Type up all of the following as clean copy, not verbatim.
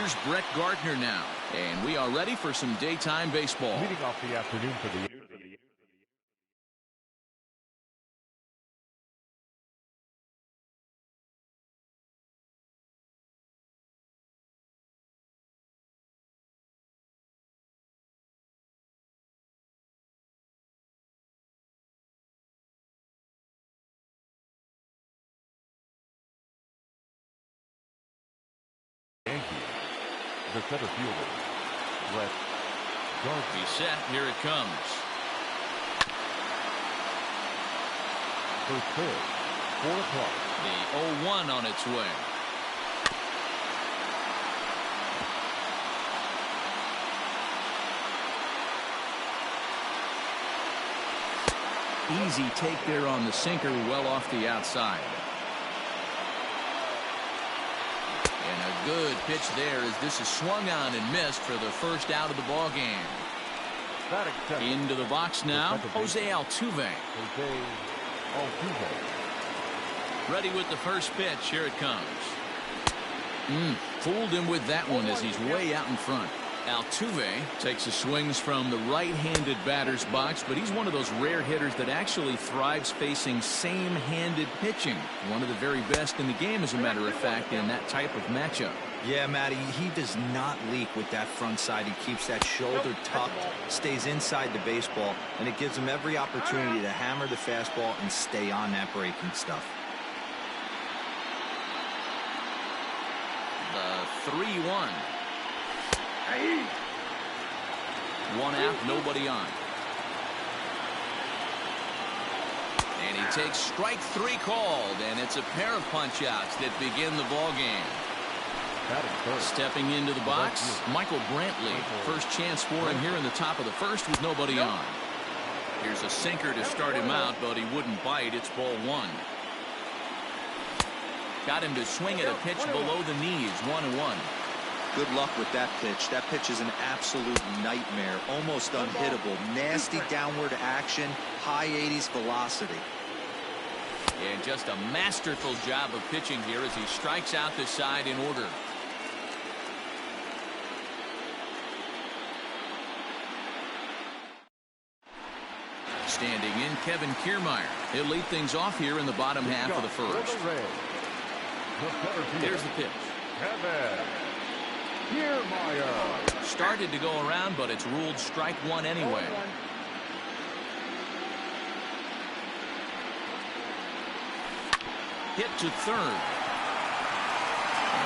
Here's Brett Gardner now. And we are ready for some daytime baseball. Leading off the afternoon for the the center fielder, Brett Gardner. He's set. Here it comes. First pitch, 4 o'clock. The 0-1 on its way. Easy take there on the sinker, well off the outside. And a good pitch there as this is swung on and missed for the first out of the ball game. Into the box now, Jose Altuve. Ready with the first pitch. Here it comes. Fooled him with that one as he's way out in front. Altuve takes the swings from the right-handed batter's box, but he's one of those rare hitters that actually thrives facing same-handed pitching. One of the very best in the game, as a matter of fact, in that type of matchup. Yeah, Matty, he does not leak with that front side. He keeps that shoulder tucked, stays inside the baseball, and it gives him every opportunity to hammer the fastball and stay on that breaking stuff. The 3-1. One out, nobody on. And he takes strike 3 called, and it's a pair of punch-outs that begin the ball game. Stepping into the box, Michael Brantley. First chance for him here in the top of the first with nobody on. Here's a sinker to start him out, but he wouldn't bite. It's ball 1. Got him to swing at a pitch below the knees, 1-1. Good luck with that pitch. That pitch is an absolute nightmare, almost unhittable. Nasty downward action, high 80s velocity. And just a masterful job of pitching here as he strikes out the side in order. Standing in, Kevin Kiermaier. He'll lead things off here in the bottom half of the first. Here's the pitch. Kevin Kiermaier. Started to go around, but it's ruled strike 1 anyway. Hit to third.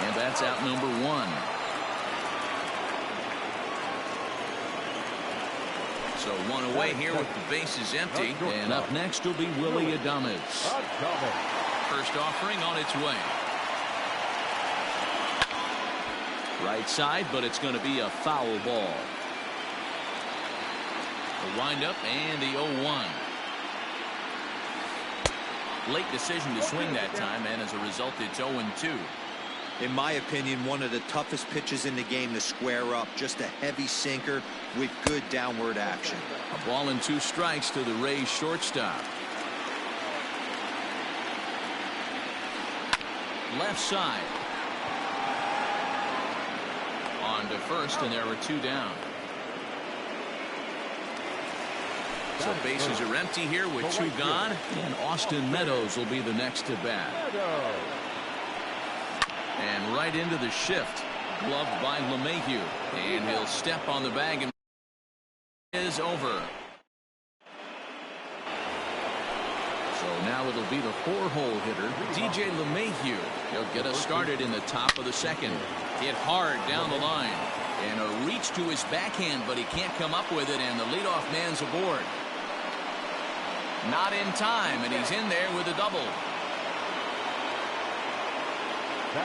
And that's out number 1. So 1 away here with the bases empty. And up next will be Willy Adames. First offering on its way. Right side, but it's going to be a foul ball. The windup and the 0-1. Late decision to swing that time, and as a result, it's 0-2. In my opinion, one of the toughest pitches in the game to square up. Just a heavy sinker with good downward action. A ball and 2 strikes to the Rays shortstop. Left side. On to first, and there are 2 down. So bases are empty here with 2 gone, and Austin Meadows will be the next to bat. And right into the shift, gloved by LeMahieu, and he'll step on the bag and is over. So now it'll be the 4-hole hitter, DJ LeMahieu. He'll get us started in the top of the second. Hit hard down the line, and a reach to his backhand, but he can't come up with it, and the leadoff man's aboard. Not in time, and he's in there with a double.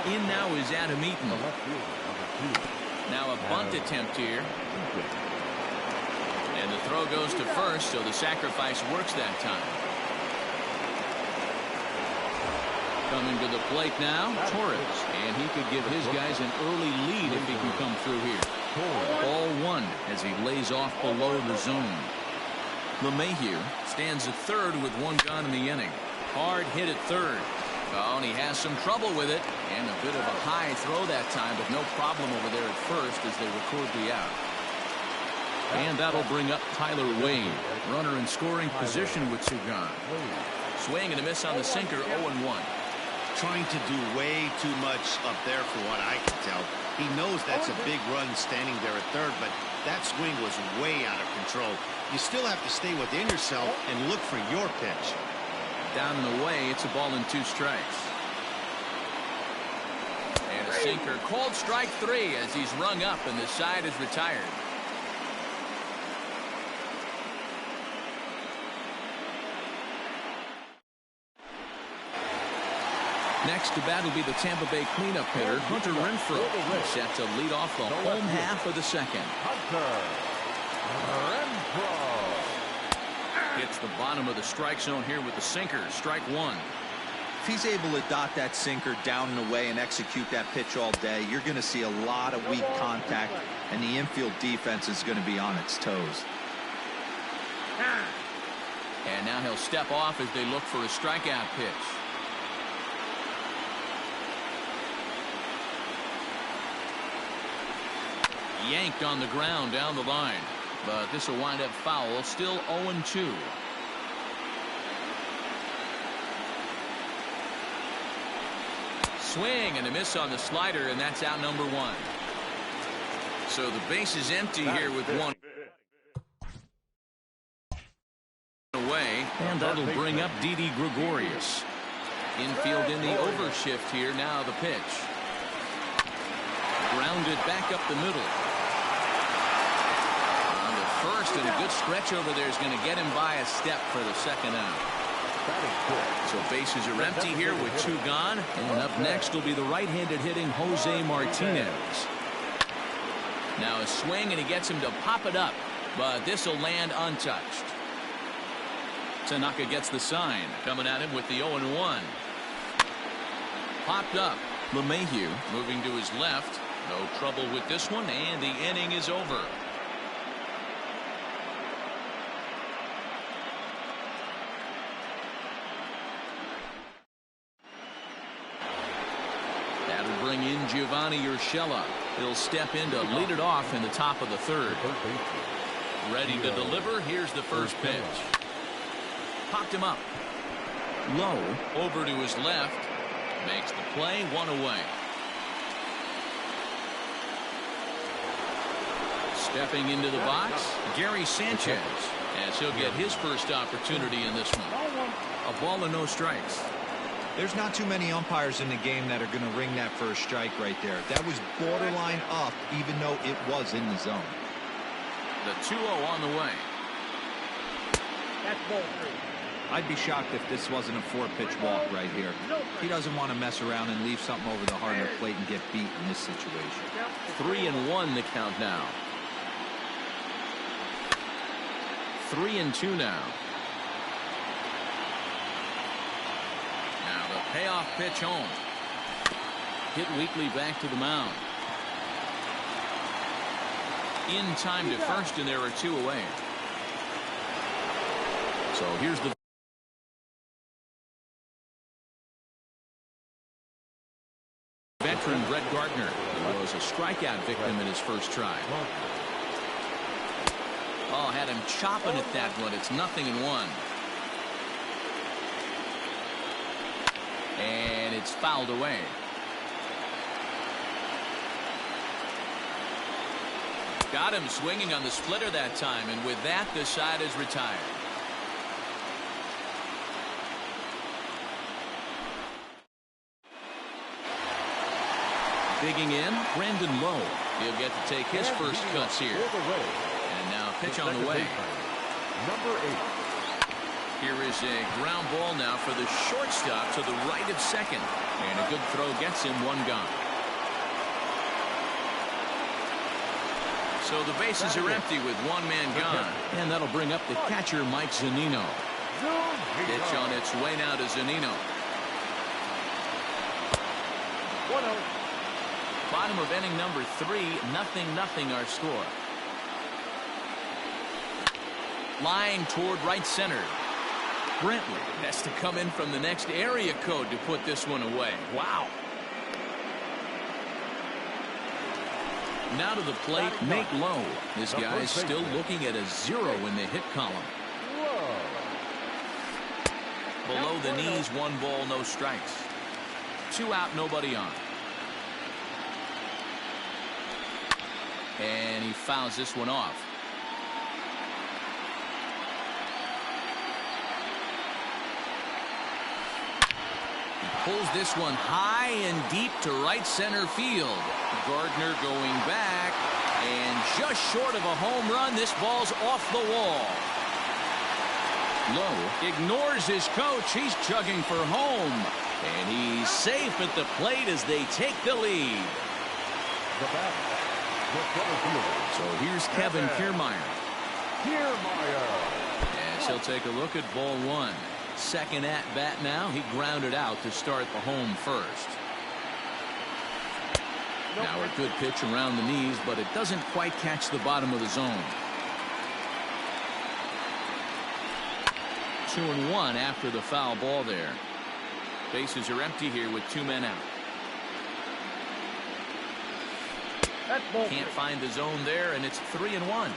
In now is Adam Eaton. Now a bunt attempt here. And the throw goes to first, so the sacrifice works that time. Coming to the plate now, Torres. And he could give his guys an early lead if he can come through here. Ball 1 as he lays off below the zone. LeMahieu stands at third with 1 gone in the inning. Hard hit at third. Oh, and he has some trouble with it. And a bit of a high throw that time, but no problem over there at first as they record the out. And that'll bring up Tyler Wade. Runner in scoring position with two gone. Swing and a miss on the sinker, 0-1. Trying to do way too much up there for what I can tell. He knows that's a big run standing there at third, but that swing was way out of control. You still have to stay within yourself and look for your pitch. Down and away, it's a ball and 2 strikes. And a sinker, called strike 3 as he's rung up and the side is retired. Next to bat will be the Tampa Bay cleanup hitter, Hunter Renfroe. He's set to lead off the home half of the second. Hunter Renfroe. Hits the bottom of the strike zone here with the sinker. Strike 1. If he's able to dot that sinker down and away and execute that pitch all day, you're going to see a lot of weak contact, and the infield defense is going to be on its toes. And now he'll step off as they look for a strikeout pitch. Yanked on the ground down the line. But this will wind up foul. Still 0-2. Swing and a miss on the slider, and that's out number 1. So the base is empty here with 1 away, and that'll bring up Didi Gregorius. Infield in the overshift here. Now the pitch. Grounded back up the middle. First, and a good stretch over there is going to get him by a step for the second out. So bases are empty here with 2 gone. And up next will be the right-handed hitting Jose Martinez. Now a swing, and he gets him to pop it up, but this will land untouched. Tanaka gets the sign, coming at him with the 0-1. Popped up. LeMahieu moving to his left. No trouble with this one, and the inning is over. Bring in Giovanni Urshela. He'll step in to lead it off in the top of the third. Ready to deliver. Here's the first pitch. Popped him up. Low. Over to his left. Makes the play, 1 away. Stepping into the box, Gary Sanchez, as he'll get his first opportunity in this one. A ball and no strikes. There's not too many umpires in the game that are going to ring that first strike right there. That was borderline up, even though it was in the zone. The 2-0 on the way. That's ball 3. I'd be shocked if this wasn't a 4-pitch walk right here. He doesn't want to mess around and leave something over the heart of the plate and get beat in this situation. 3-1 the count now. 3-2 now. Payoff pitch home. Hit weakly back to the mound. In time to first, and there are 2 away. So here's the veteran Brett Gardner, who was a strikeout victim in his first try. Oh, had him chopping at that one. It's 0-1. And it's fouled away. Got him swinging on the splitter that time, and with that, the side is retired. Digging in, Brandon Lowe. He'll get to take his first cuts here. And now pitch on the way. Number 8. Here is a ground ball now for the shortstop to the right of second. And a good throw gets him, 1 gone. So the bases are empty with 1 man gone. And that'll bring up the catcher, Mike Zunino. Pitch on its way now to Zunino. 1-0. Bottom of inning number 3, 0-0 our score. Line toward right center. Brantley has to come in from the next area code to put this one away. Wow. Now to the plate, Nate Lowe. This guy is still looking at a 0 in the hit column. Below the knees, 1 ball, no strikes. 2 out, nobody on. And he fouls this one off. He pulls this one high and deep to right center field. Gardner going back, and just short of a home run, this ball's off the wall. Lowe ignores his coach. He's chugging for home, and he's safe at the plate as they take the lead. So here's Kevin Kiermaier. As he'll take a look at ball 1. Second at bat now. He grounded out to start the home first. Now a good pitch around the knees, but it doesn't quite catch the bottom of the zone. 2-1 after the foul ball there. Bases are empty here with 2 men out. Can't find the zone there, and it's 3-1.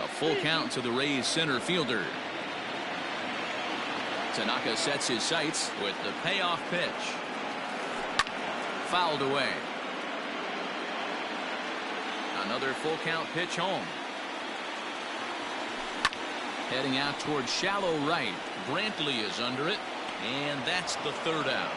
A full count to the Rays center fielder. Tanaka sets his sights with the payoff pitch. Fouled away. Another full count pitch home. Heading out towards shallow right. Brantley is under it, and that's the 3rd out.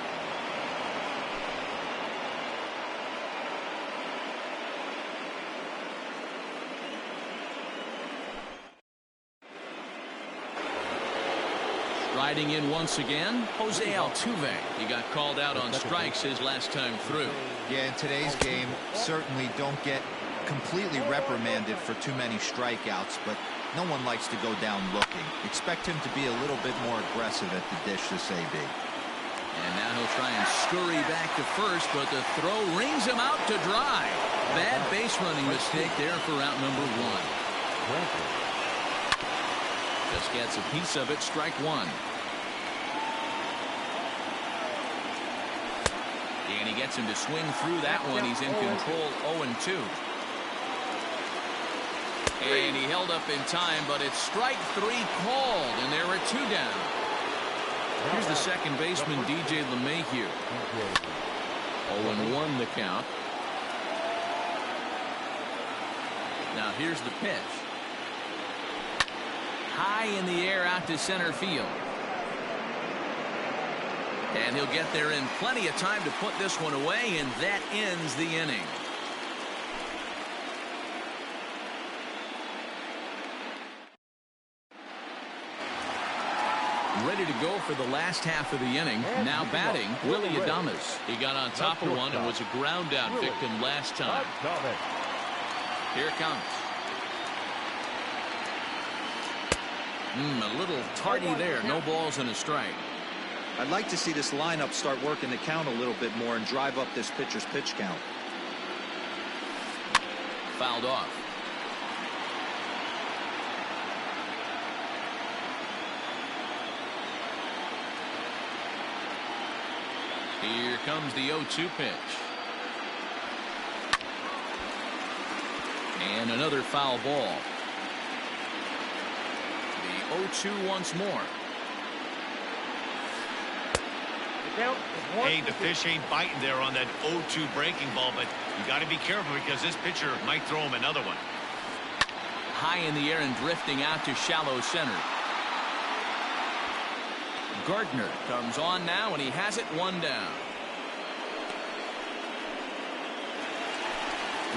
Riding in once again, Jose Altuve. He got called out on strikes his last time through. Yeah, in today's game, certainly don't get completely reprimanded for too many strikeouts, but no one likes to go down looking. Expect him to be a little bit more aggressive at the dish this AB. And now he'll try and scurry back to first, but the throw rings him out to dry. Bad base running mistake there for out number 1. Just gets a piece of it. Strike 1. And he gets him to swing through that one. He's in control. 0-2. And he held up in time, but it's strike 3 called, and there are 2 down. Here's the second baseman, DJ LeMahieu. 0-1 the count. Now here's the pitch. High in the air out to center field. And he'll get there in plenty of time to put this one away, and that ends the inning. Ready to go for the last half of the inning. Now batting, Willy Adames. He got on top of one and was a ground out victim last time. Here it comes. A little tardy there. No balls and a strike. I'd like to see this lineup start working the count a little bit more and drive up this pitcher's pitch count. Fouled off. Here comes the 0-2 pitch. And another foul ball. The 0-2 once more. Hey, the fish ain't biting there on that 0-2 breaking ball, but you got to be careful because this pitcher might throw him another one. High in the air and drifting out to shallow center. Gardner comes on now, and he has it 1 down.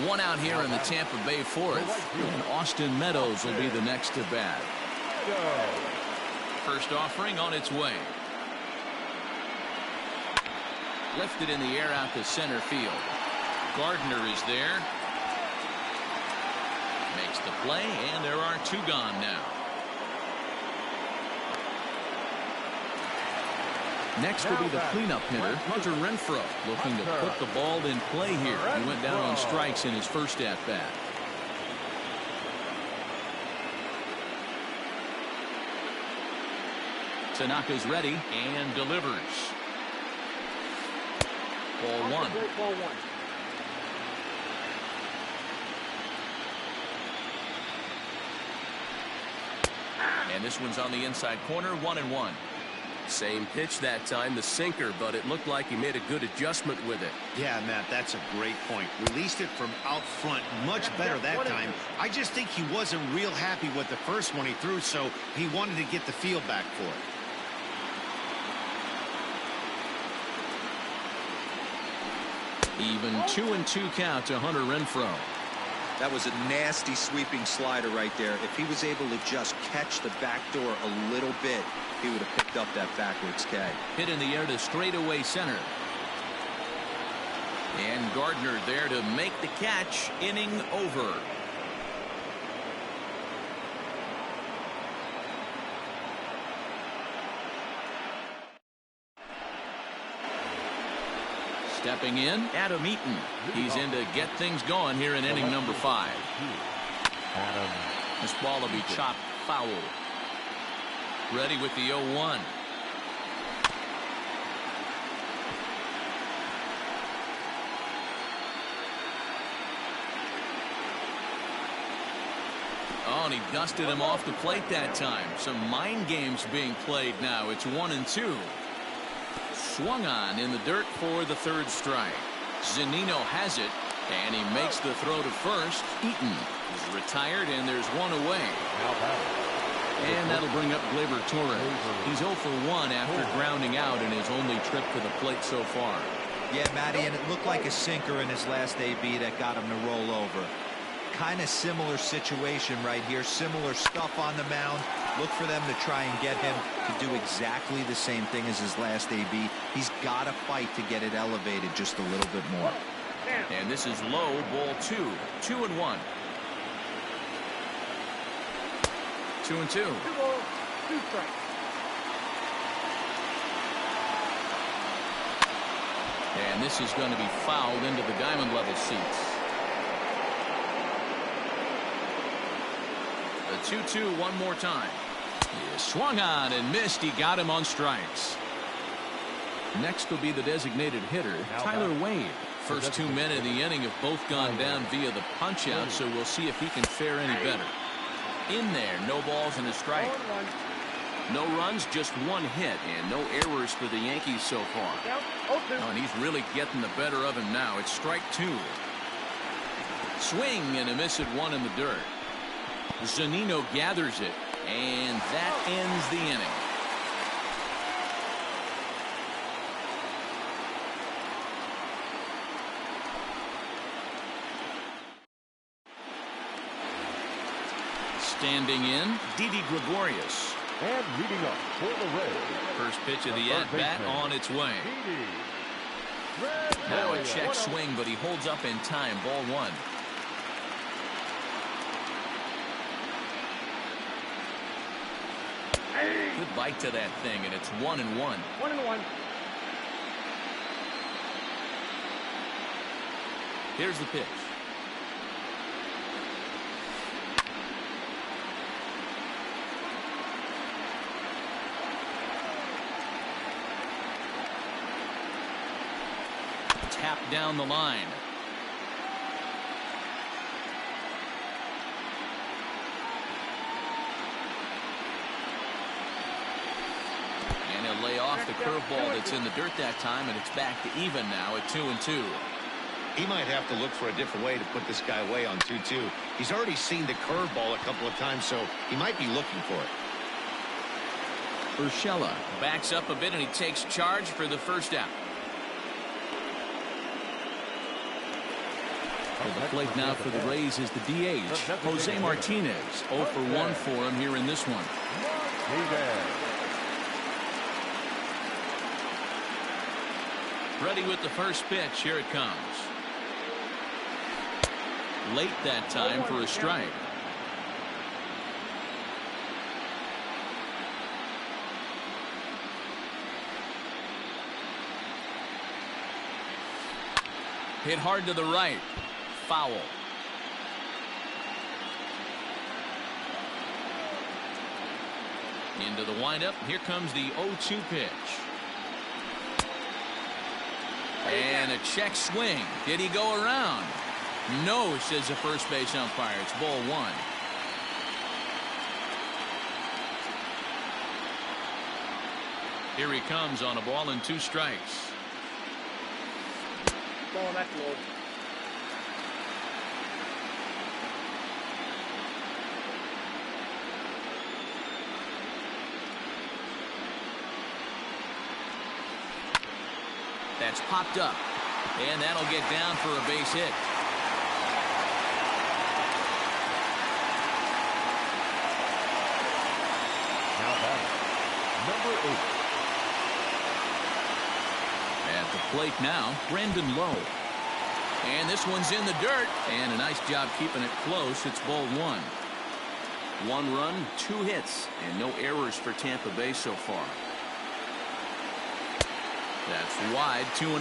1 out here in the Tampa Bay 4th, and Austin Meadows will be the next to bat. First offering on its way. Lifted in the air out to center field. Gardner is there. Makes the play, and there are 2 gone now. Next will be the cleanup hitter, Hunter Renfroe, looking to put the ball in play here. He went down on strikes in his first at-bat. Tanaka's ready and delivers. Ball one. Ball one. And this one's on the inside corner, 1-1. Same pitch that time, the sinker, but it looked like he made a good adjustment with it. Yeah, Matt, that's a great point. Released it from out front much better that time. I just think he wasn't real happy with the first one he threw, so he wanted to get the feel back for it. Even 2-2 count to Hunter Renfroe. That was a nasty sweeping slider right there. If he was able to just catch the back door a little bit, he would have picked up that backwards K. Hit in the air to straightaway center. And Gardner there to make the catch. Inning over. Stepping in, Adam Eaton. He's in to get things going here in inning number 5. This ball will be chopped foul. Ready with the 0-1. Oh, and he dusted him off the plate that time. Some mind games being played now. It's 1-2. Swung on in the dirt for the third strike. Zunino has it, and he makes the throw to first. Eaton is retired, and there's one away. And that'll bring up Gleyber Torres. He's 0 for 1 after grounding out in his only trip to the plate so far. Yeah, Matty, and it looked like a sinker in his last AB that got him to roll over. Kind of similar situation right here. Similar stuff on the mound. Look for them to try and get him to do exactly the same thing as his last AB. He's got to fight to get it elevated just a little bit more. And this is low, ball 2. 2-1. 2-2. 2 balls, 2 strikes. And this is going to be fouled into the diamond level seats. The 2-2 one more time. He swung on and missed. He got him on strikes. Next will be the designated hitter, Tyler Wade. First 2 men in the inning have both gone down via the punch out, so we'll see if he can fare any better. In there, no balls and a strike. No runs, just 1 hit, and no errors for the Yankees so far. Oh, and he's really getting the better of him now. It's strike 2. Swing and a miss at 1 in the dirt. Zunino gathers it, and that ends the inning. Standing in, Didi Gregorius. And leading up for the Reds. First pitch of the at-bat on its way. Now a check swing, but he holds up in time. Ball 1. Good bite to that thing, and it's 1-1. 1-1. Here's the pitch. Tap down the line. And he'll lay off the curveball that's in the dirt that time, and it's back to even now at 2-2. He might have to look for a different way to put this guy away on 2-2. He's already seen the curveball a couple of times, so he might be looking for it. Urshela backs up a bit, and he takes charge for the first out. For the plate now for the Rays is the DH, Jose Martinez. 0 for 1 for him here in this one. Ready with the first pitch. Here it comes. Late that time for a strike. Hit hard to the right. Foul. Into the windup. Here comes the 0-2 pitch. And a check swing. Did he go around? No, says the first base umpire. It's ball one. Here he comes on a ball and 2 strikes. Ball, that's low. That's popped up. And that'll get down for a base hit. Now batting, number 8. At the plate now, Brandon Lowe. And this one's in the dirt. And a nice job keeping it close. It's ball one. 1 run, 2 hits, and no errors for Tampa Bay so far. That's wide, 2-0.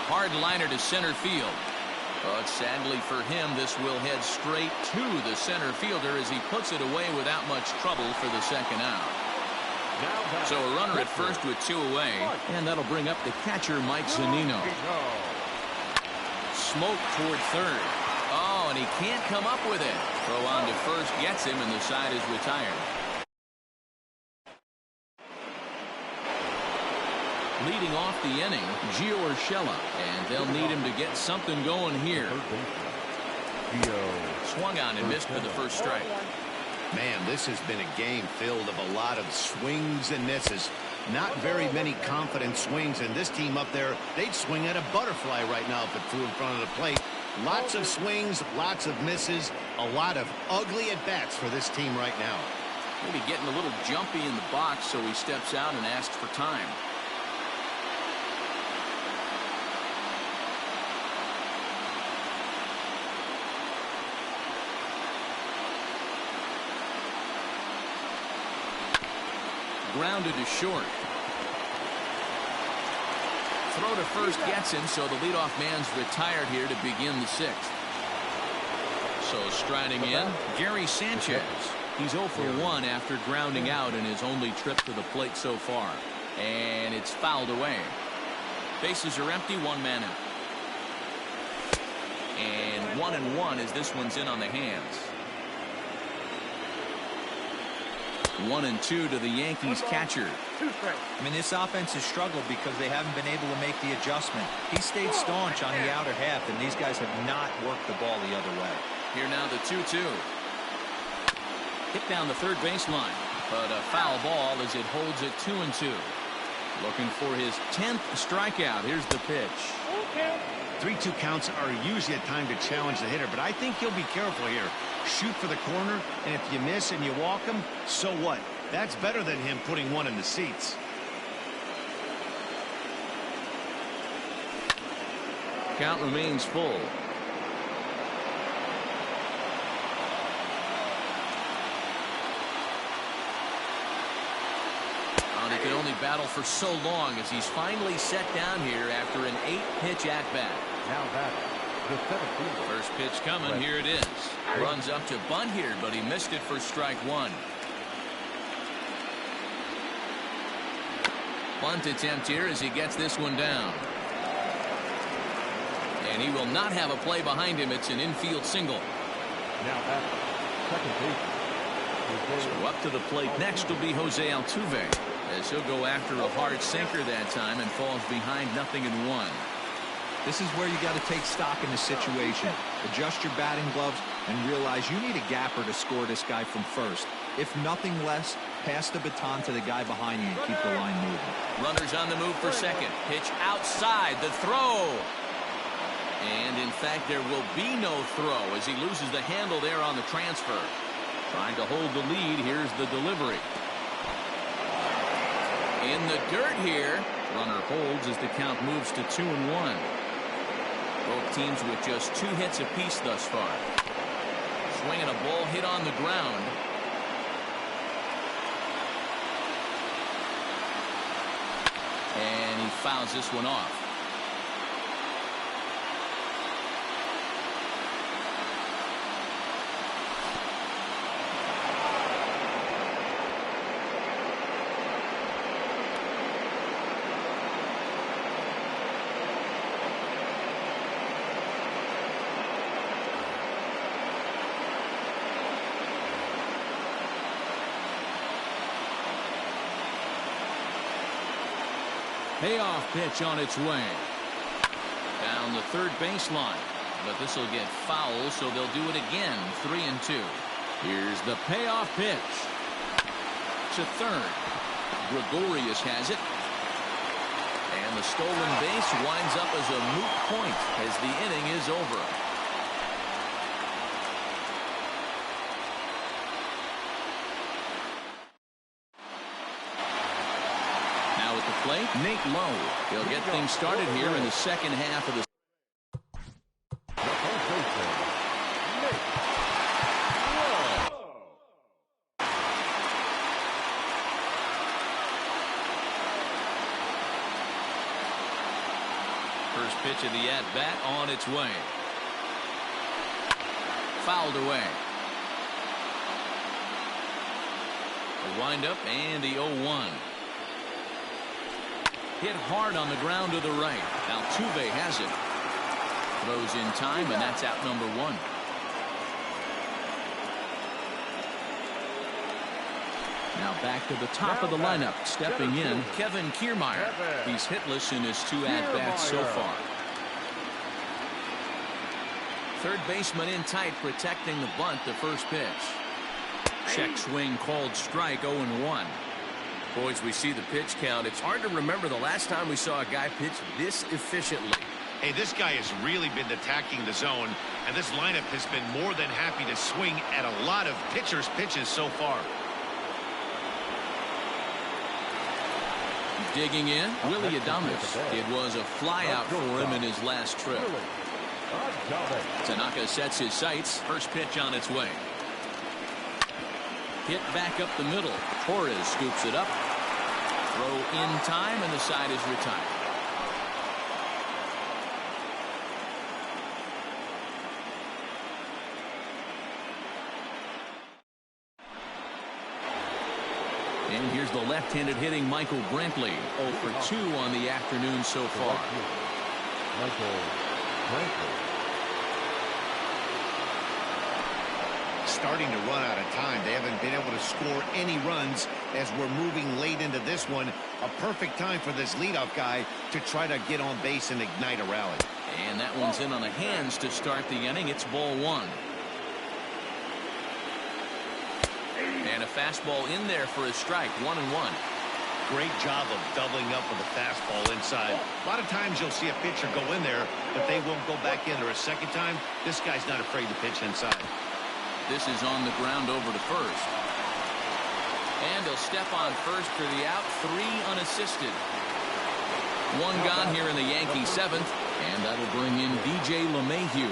Hard liner to center field. But sadly for him, this will head straight to the center fielder as he puts it away without much trouble for the second out. So a runner at first with 2 away, and that'll bring up the catcher, Mike Zunino. Smoke toward third. Oh, and he can't come up with it. Throw on to first gets him, and the side is retired. Leading off the inning, Gio Urshela, and they'll need him to get something going here. Swung on and missed for the first strike. Man, this has been a game filled of a lot of swings and misses. Not very many confident swings, and this team up there, they'd swing at a butterfly right now if it flew in front of the plate. Lots of swings, lots of misses, a lot of ugly at-bats for this team right now. Maybe getting a little jumpy in the box, so he steps out and asks for time. Grounded to short. Throw to first gets him, so the leadoff man's retired here to begin the 6th. So striding in, Gary Sanchez. He's 0 for 1 after grounding out in his only trip to the plate so far. And it's fouled away. Bases are empty, 1 man out. And 1-1 as this one's in on the hands. 1-2 to the Yankees catcher. I mean, this offense has struggled because they haven't been able to make the adjustment. He stayed staunch on the outer half, and these guys have not worked the ball the other way. Here now the 2-2. Hit down the third baseline, but a foul ball as it holds it 2-2. Looking for his 10th strikeout. Here's the pitch. 3-2 counts are usually a time to challenge the hitter, but I think you'll be careful here. Shoot for the corner, and if you miss and you walk him, so what? That's better than him putting one in the seats. Count remains full. He can only battle for so long as he's finally set down here after an 8-pitch at-bat. Now batting, the 17th. First pitch coming. Here it is. Runs up to bunt here, but he missed it for strike 1. Bunt attempt here as he gets this one down. And he will not have a play behind him. It's an infield single. Now batting, second base. So up to the plate next will be Jose Altuve, as he'll go after a hard sinker that time and falls behind 0-1. This is where you got to take stock in the situation. Adjust your batting gloves and realize you need a gapper to score this guy from first. If nothing less, pass the baton to the guy behind you and keep the line moving. Runners on the move for second. Pitch outside. The throw. And in fact, there will be no throw as he loses the handle there on the transfer. Trying to hold the lead. Here's the delivery. In the dirt here. Runner holds as the count moves to 2-1. Both teams with just 2 hits apiece thus far. Swinging a ball hit on the ground. And he fouls this one off. Payoff pitch on its way. Down the third baseline. But this will get foul, so they'll do it again. 3-2. Here's the payoff pitch. To third. Gregorius has it. And the stolen base winds up as a moot point as the inning is over. Now at the plate, Nate Lowe. He'll get things started here in the second half of the first pitch of the at-bat on its way. Fouled away. The windup and the 0-1. Hit hard on the ground to the right. Altuve has it. Throws in time, and that's out number 1. Now back to the top of the lineup. Stepping in, Kevin Kiermaier. He's hitless in his 2 at-bats so far. Third baseman in tight, protecting the bunt, the first pitch. Check swing called strike, 0-1. Boys, we see the pitch count. It's hard to remember the last time we saw a guy pitch this efficiently. Hey, this guy has really been attacking the zone, and this lineup has been more than happy to swing at a lot of pitchers' pitches so far. Digging in, Willy Adames. It was a flyout for him in his last trip. Tanaka sets his sights. First pitch on its way. Hit back up the middle. Torres scoops it up. Throw in time, and the side is retired. And here's the left-handed hitting Michael Brantley. 0 for 2 on the afternoon so far. Michael Brantley. Starting to run out of time. They haven't been able to score any runs as we're moving late into this one. A perfect time for this leadoff guy to try to get on base and ignite a rally. And that one's in on the hands to start the inning. It's ball 1. And a fastball in there for a strike. 1-1. Great job of doubling up with a fastball inside. A lot of times you'll see a pitcher go in there, but they won't go back in there a second time. This guy's not afraid to pitch inside. This is on the ground over to first. And he'll step on first for the out. 3 unassisted. 1 gone here in the Yankee 7th. And that'll bring in DJ LeMahieu.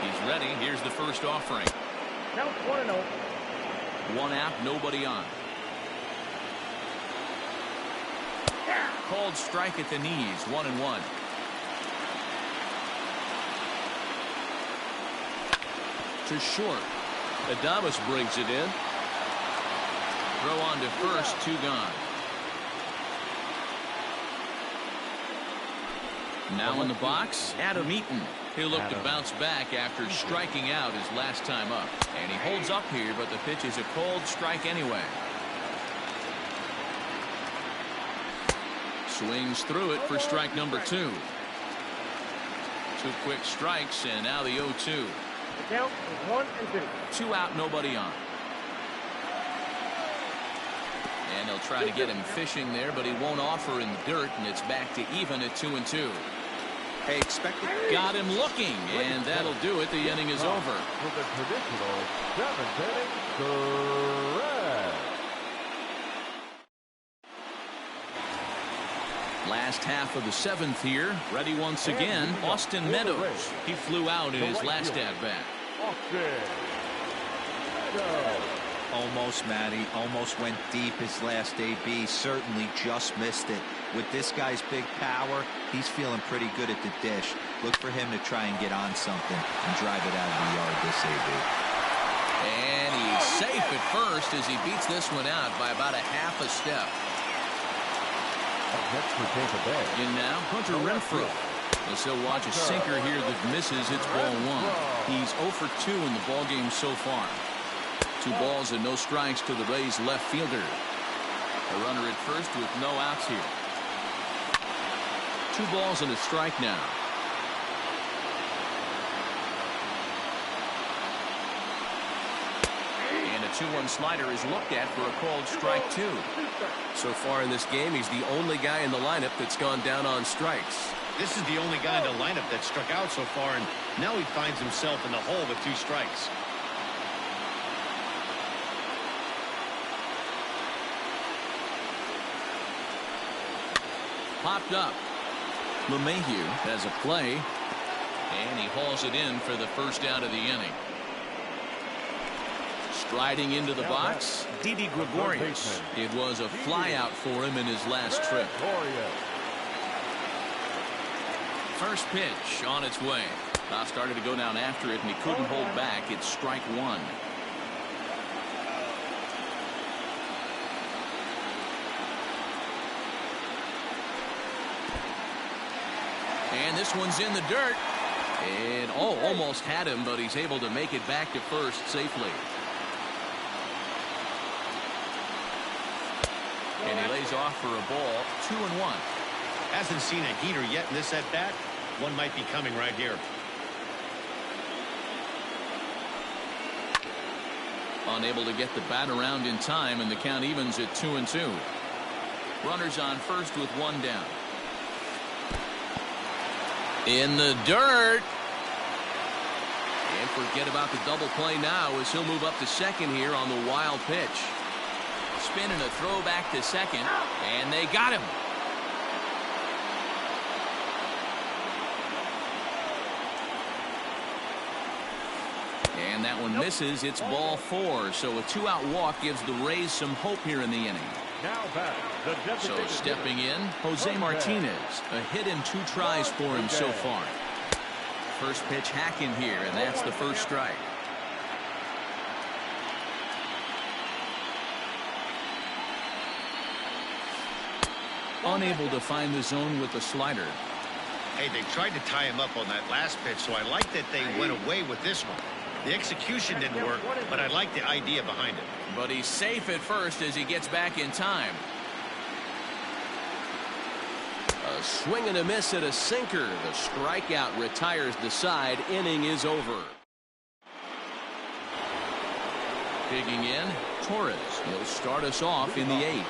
He's ready. Here's the first offering. Count 1-0. 1 out, nobody on. Called strike at the knees. 1-1. To short. Adames brings it in. Throw on to first. 2 gone. Now in the box, Adam Eaton. He'll look to bounce back after striking out his last time up. And he holds up here, but the pitch is a called strike anyway. Swings through it for strike number 2. 2 quick strikes, and now the 0-2. The count is 1-2. 2 out, nobody on. And they'll try to get him fishing there, but he won't offer in the dirt, and it's back to even at 2-2. Hey, expect it. Got him looking, and that'll do it. The inning is over. With a traditional 7th inning correct. Last half of the 7th here. Ready once again. Austin Meadows. He flew out in his last at-bat. Austin Meadows. Almost, Matty. Almost went deep his last AB. Certainly just missed it. With this guy's big power, he's feeling pretty good at the dish. Look for him to try and get on something and drive it out of the yard this AB. And he's safe at first as he beats this one out by about a half a step. Up next for Tampa Bay. In now, Hunter Renfroe. As he'll watch a sinker here that misses. It's ball 1. He's 0 for 2 in the ballgame so far. 2 balls and no strikes to the Rays left fielder. A runner at first with no outs here. 2 balls and a strike now. And a 2-1 slider is looked at for a called strike 2. So far in this game, he's the only guy in the lineup that's gone down on strikes. This is the only guy in the lineup that struck out so far, and now he finds himself in the hole with 2 strikes. Popped up. LeMahieu has a play, and he hauls it in for the first out of the inning. Striding into the box, Didi Gregorius. It was a flyout for him in his last trip. First pitch on its way. Started to go down after it, and he couldn't hold back. It's strike 1. And this one's in the dirt. And almost had him, but he's able to make it back to first safely. And he lays off for a ball. 2-1. Hasn't seen a heater yet in this at-bat. One might be coming right here. Unable to get the bat around in time, and the count evens at 2-2. Runners on first with 1 down. In the dirt. And forget about the double play now as he'll move up to second here on the wild pitch. Spin and a throw back to second, and they got him. And that one misses. It's ball 4. So a 2-out walk gives the Rays some hope here in the inning. So stepping in, Jose Martinez. A hit in 2 tries for him so far. First pitch hacking here, and that's the first strike. Unable to find the zone with the slider. Hey, they tried to tie him up on that last pitch, so I like that they went away with this one. The execution didn't work, but I like the idea behind it. But he's safe at first as he gets back in time. A swing and a miss at a sinker. The strikeout retires the side. Inning is over. Digging in, Torres. He'll start us off in the 8th.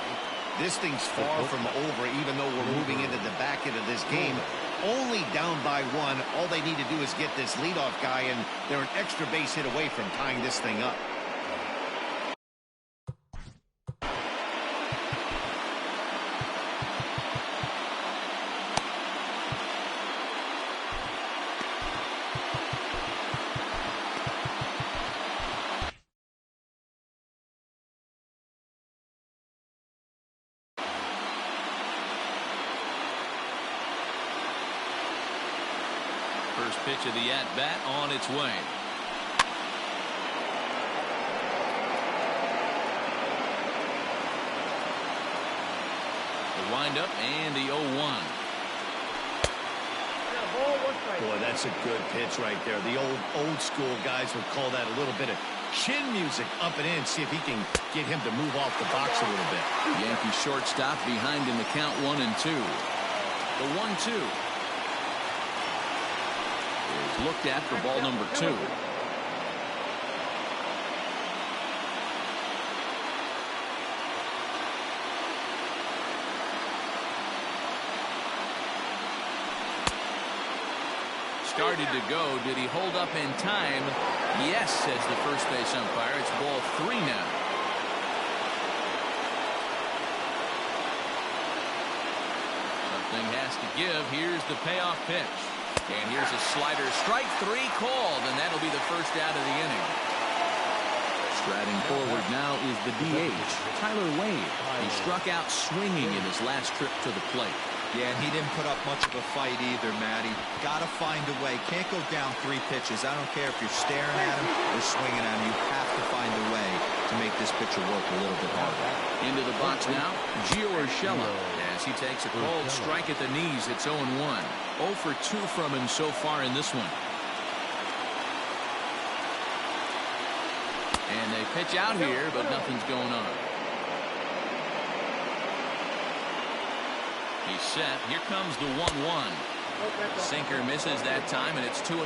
This thing's far from over, even though we're moving into the back end of this game. Only down by 1. All they need to do is get this leadoff guy, and they're an extra base hit away from tying this thing up. First pitch of the at-bat on its way. The windup and the 0-1. Boy, that's a good pitch right there. The old school guys would call that a little bit of chin music up and in. See if he can get him to move off the box a little bit. Yankee shortstop behind in the count 1-2. The 1-2. Looked at for ball number 2. Started to go. Did he hold up in time? Yes, says the first base umpire. It's ball 3 now. Something has to give. Here's the payoff pitch. And here's a slider. Strike 3 called, and that'll be the first out of the inning. Striding forward now is the DH, Tyler Wade. He struck out swinging in his last trip to the plate. Yeah, and he didn't put up much of a fight either, Matty. Got to find a way. Can't go down 3 pitches. I don't care if you're staring at him or swinging at him. You have to find a way to make this pitcher work a little bit harder. Into the box now, Gio Urshela. As he takes a cold strike at the knees, it's 0-1. 0 for 2 from him so far in this one. And they pitch out here, but nothing's going on. He's set. Here comes the 1-1. Sinker misses that time, and it's 2-1.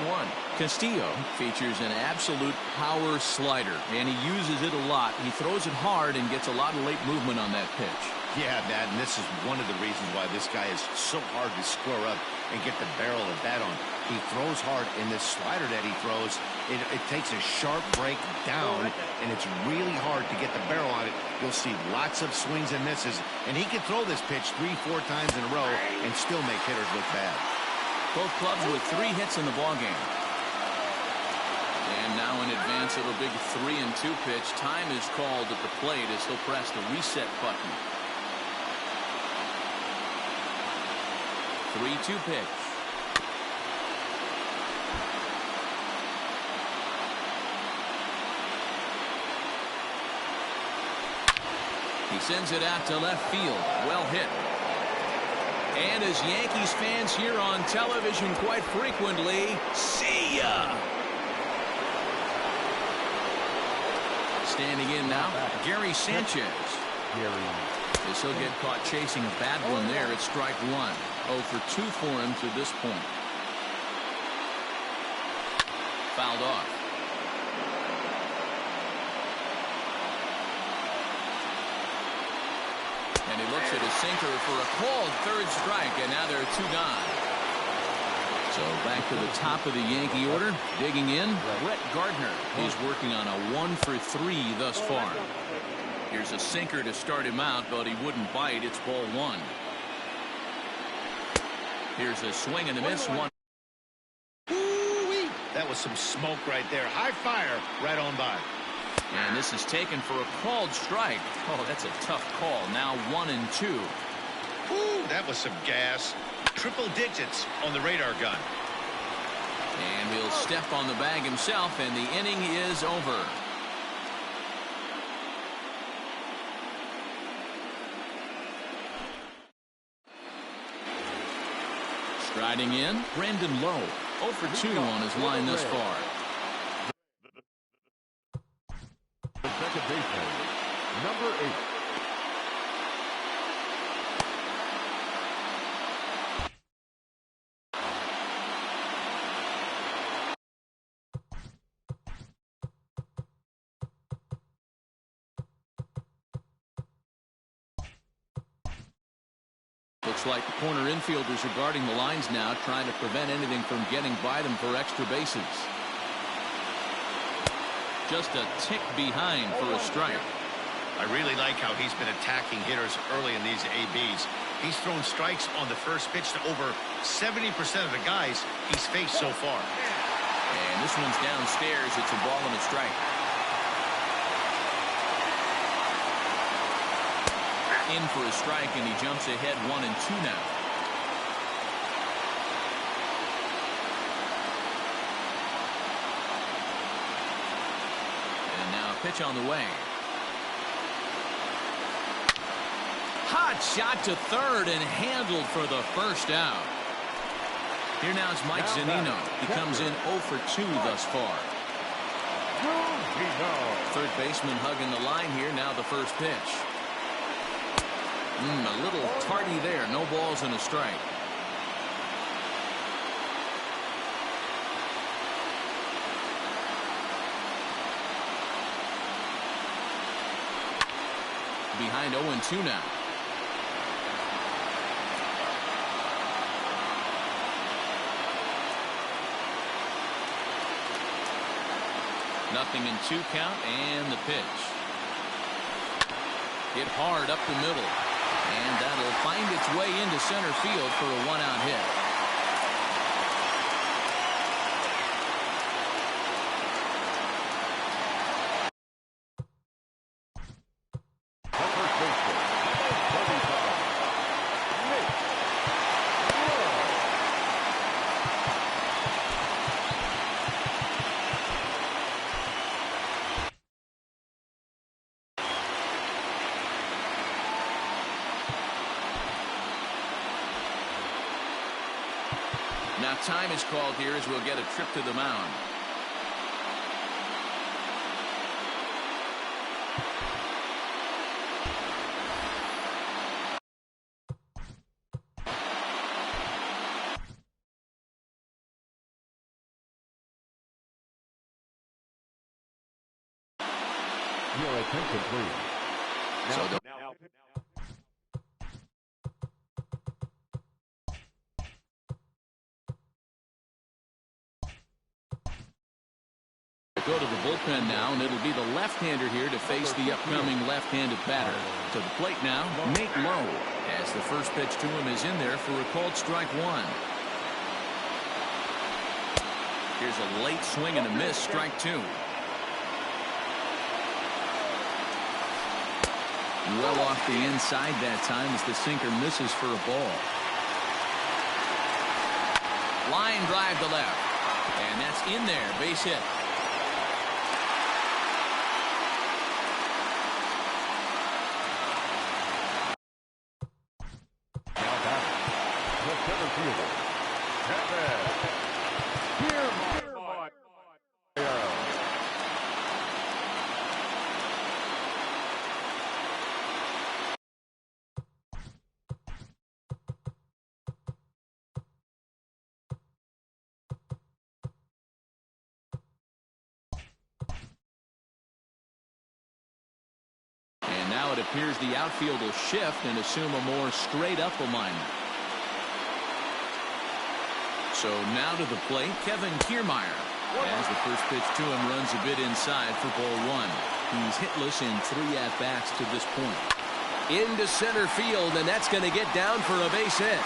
Castillo features an absolute power slider, and he uses it a lot. He throws it hard and gets a lot of late movement on that pitch. Yeah, Matt, and this is one of the reasons why this guy is so hard to square up and get the barrel of that on. He throws hard, and this slider that he throws, it takes a sharp break down, and it's really hard to get the barrel on it. You'll see lots of swings and misses, and he can throw this pitch 3-4 times in a row and still make hitters look bad. Both clubs with 3 hits in the ballgame. And now in advance of a big 3-2 pitch, time is called at the plate as he'll press the reset button. 3-2 pitch. He sends it out to left field. Well hit. And as Yankees fans hear on television quite frequently, see ya! Standing in now, Gary Sanchez. As he'll get caught chasing a bad one there at strike 1. 0 for 2 for him to this point. Fouled off. And he looks at his sinker for a called 3rd strike, and now there are 2 gone. So back to the top of the Yankee order. Digging in, Brett Gardner. He's working on a 1 for 3 thus far. Here's a sinker to start him out, but he wouldn't bite. It's ball 1. Here's a swing and a miss. 1. Ooh-wee. That was some smoke right there. High fire right on by. And this is taken for a called strike. Oh, that's a tough call. Now 1-2. Ooh, that was some gas. Triple digits on the radar gun. And he'll step on the bag himself, and the inning is over. Striding in, Brandon Lowe. 0 for 2 on his line thus far. The second baseman, number 8. Looks like the corner infielders are guarding the lines now, trying to prevent anything from getting by them for extra bases. Just a tick behind for a strike. I really like how he's been attacking hitters early in these ABs. He's thrown strikes on the first pitch to over 70% of the guys he's faced so far. And this one's downstairs. It's a ball and a strike. In for a strike, and he jumps ahead 1-2 now. And now a pitch on the way. Hot shot to third and handled for the first out. Here now is Mike Zunino. He comes in 0 for 2 thus far. Third baseman hugging the line here. Now the first pitch. A little tardy there. No balls and a strike. Behind 0-2 now. Nothing in 2 count, and the pitch. Hit hard up the middle. And that'll find its way into center field for a 1-out hit. Now time is called here as we'll get a trip to the mound. Your attention, please. So the go to the bullpen now, and it'll be the left-hander here to face the upcoming left-handed batter. To the plate now, Nate Lowe, as the first pitch to him is in there for a called strike one. Here's a late swing and a miss, strike two. Well off the inside that time as the sinker misses for a ball. Line drive to left, and that's in there, base hit. Now it appears the outfield will shift and assume a more straight-up alignment. So now to the plate, Kevin Kiermaier. As the first pitch to him runs a bit inside for ball one. He's hitless in 3 at-bats to this point. Into center field, and that's going to get down for a base hit.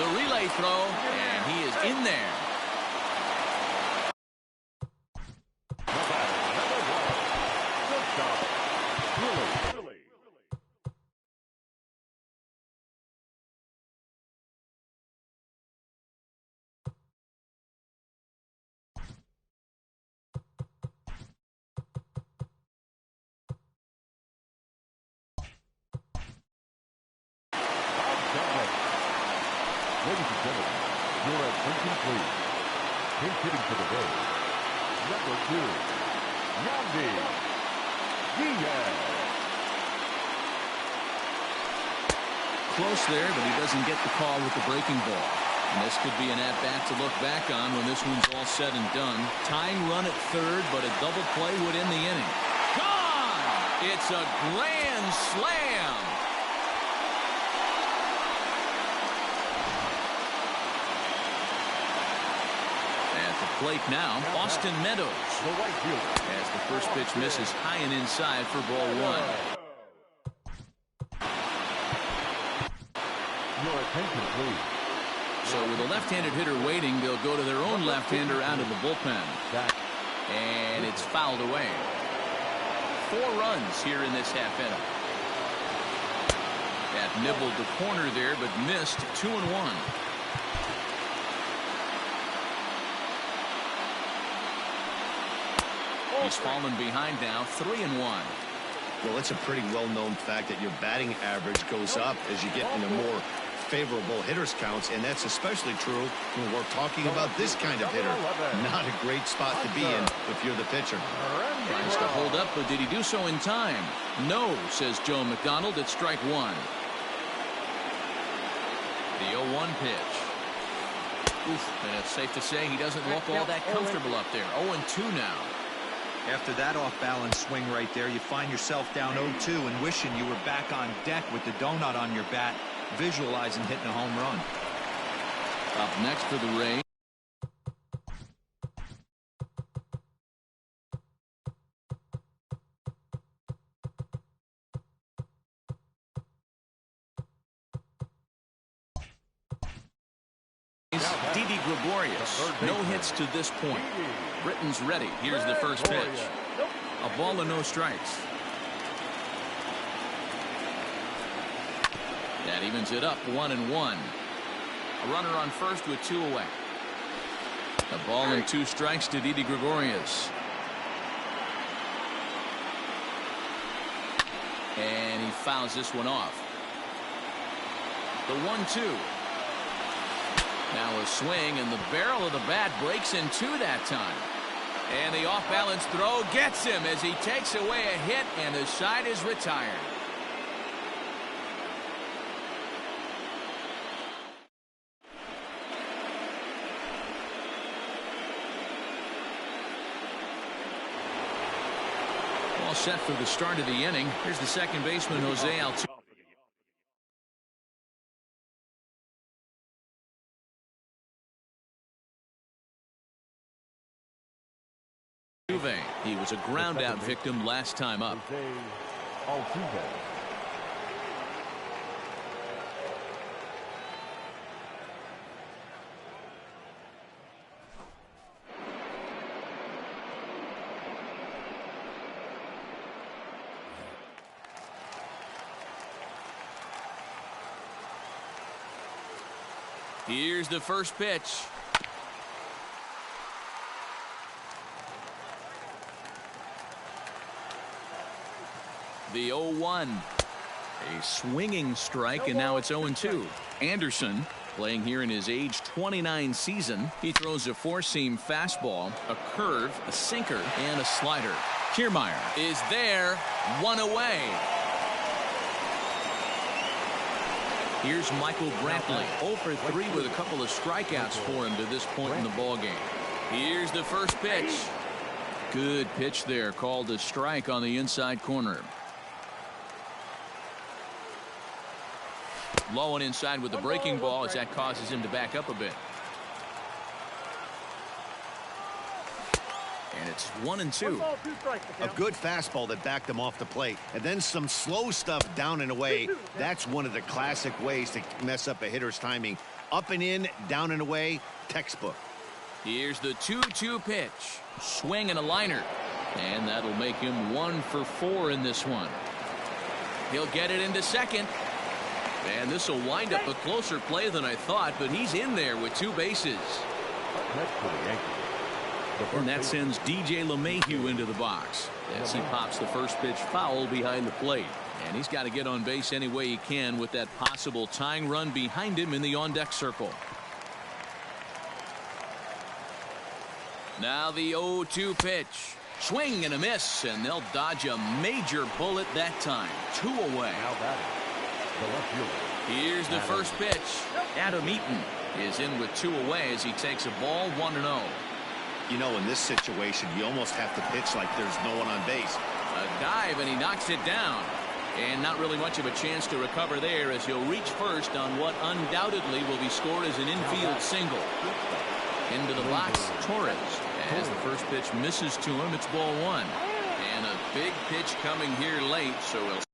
The relay throw, and he is in there. Ladies and gentlemen, your attention please. He's hitting for the Rays. Number 2, Yandy Diaz. Close there, but he doesn't get the call with the breaking ball. And this could be an at-bat to look back on when this one's all said and done. Tying run at third, but a double play would end the inning. Gone! It's a grand slam! Plate now, Austin Meadows, as the first pitch misses high and inside for ball one. Your attention, please. So with a left-handed hitter waiting, they'll go to their own left-hander out of the bullpen. And it's fouled away. 4 runs here in this half inning. That nibbled the corner there, but missed 2-1. He's fallen behind now, 3-1. Well, it's a pretty well-known fact that your batting average goes up as you get into more favorable hitters counts, and that's especially true when we're talking about this kind of hitter. Not a great spot to be in if you're the pitcher. Tries to hold up, but did he do so in time? No, says Joe McDonald at strike one. The 0-1 pitch. Oof, and it's safe to say he doesn't look all that comfortable up there. 0-2 now. After that off-balance swing right there, you find yourself down 0-2 and wishing you were back on deck with the donut on your bat, visualizing hitting a home run. Up next for the Rays. Didi Gregorius, no hits to this point. Britton's ready. Here's the first pitch. A ball and no strikes. That evens it up 1-1. A runner on first with 2 away. A ball and 2 strikes to Didi Gregorius. And he fouls this one off. The 1-2. Now a swing, and the barrel of the bat breaks in 2 that time. And the off-balance throw gets him as he takes away a hit, and the side is retired. all set for the start of the inning. Here's the second baseman, Jose Altuve. He was a ground-out victim last time up. Here's the first pitch. The 0-1. A swinging strike, and now it's 0-2. Anderson, playing here in his age 29 season, he throws a four-seam fastball, a curve, a sinker, and a slider. Kiermaier is there, one away. Here's Michael Brantley, 0 for 3 with a couple of strikeouts for him to this point in the ballgame. Here's the first pitch. Good pitch there, called a strike on the inside corner. Low and inside with the breaking ball as that causes him to back up a bit. And it's 1-2. A good fastball that backed him off the plate. And then some slow stuff down and away. That's one of the classic ways to mess up a hitter's timing. Up and in, down and away, textbook. Here's the 2-2 pitch. Swing and a liner. And that'll make him 1 for 4 in this one. He'll get it into second. And this will wind up a closer play than I thought, but he's in there with 2 bases. And that sends DJ LeMahieu into the box as he pops the first pitch foul behind the plate. And he's got to get on base any way he can with that possible tying run behind him in the on-deck circle. Now the 0-2 pitch. Swing and a miss, and they'll dodge a major bullet that time. 2 away. Here's the first pitch. Adam Eaton is in with 2 away as he takes a ball 1-0. You know, in this situation, you almost have to pitch like there's no one on base. A dive, and he knocks it down. And not really much of a chance to recover there as he'll reach first on what undoubtedly will be scored as an infield single. Into the box, Torres. As the first pitch misses to him, it's ball 1. And a big pitch coming here late, so he'll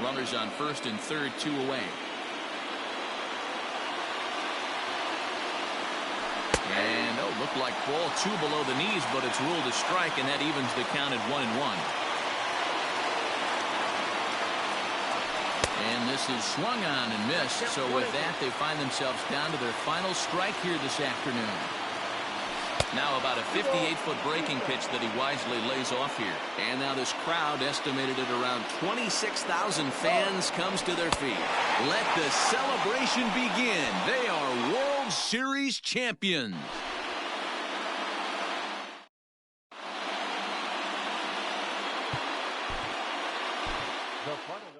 runners on first and third, 2 away. And looked like ball 2 below the knees, but it's ruled a strike, and that evens the count at 1-1. And this is swung on and missed. So with that, they find themselves down to their final strike here this afternoon. Now about a 58-foot breaking pitch that he wisely lays off here. And now this crowd, estimated at around 26,000 fans, comes to their feet. Let the celebration begin. They are World Series champions. The final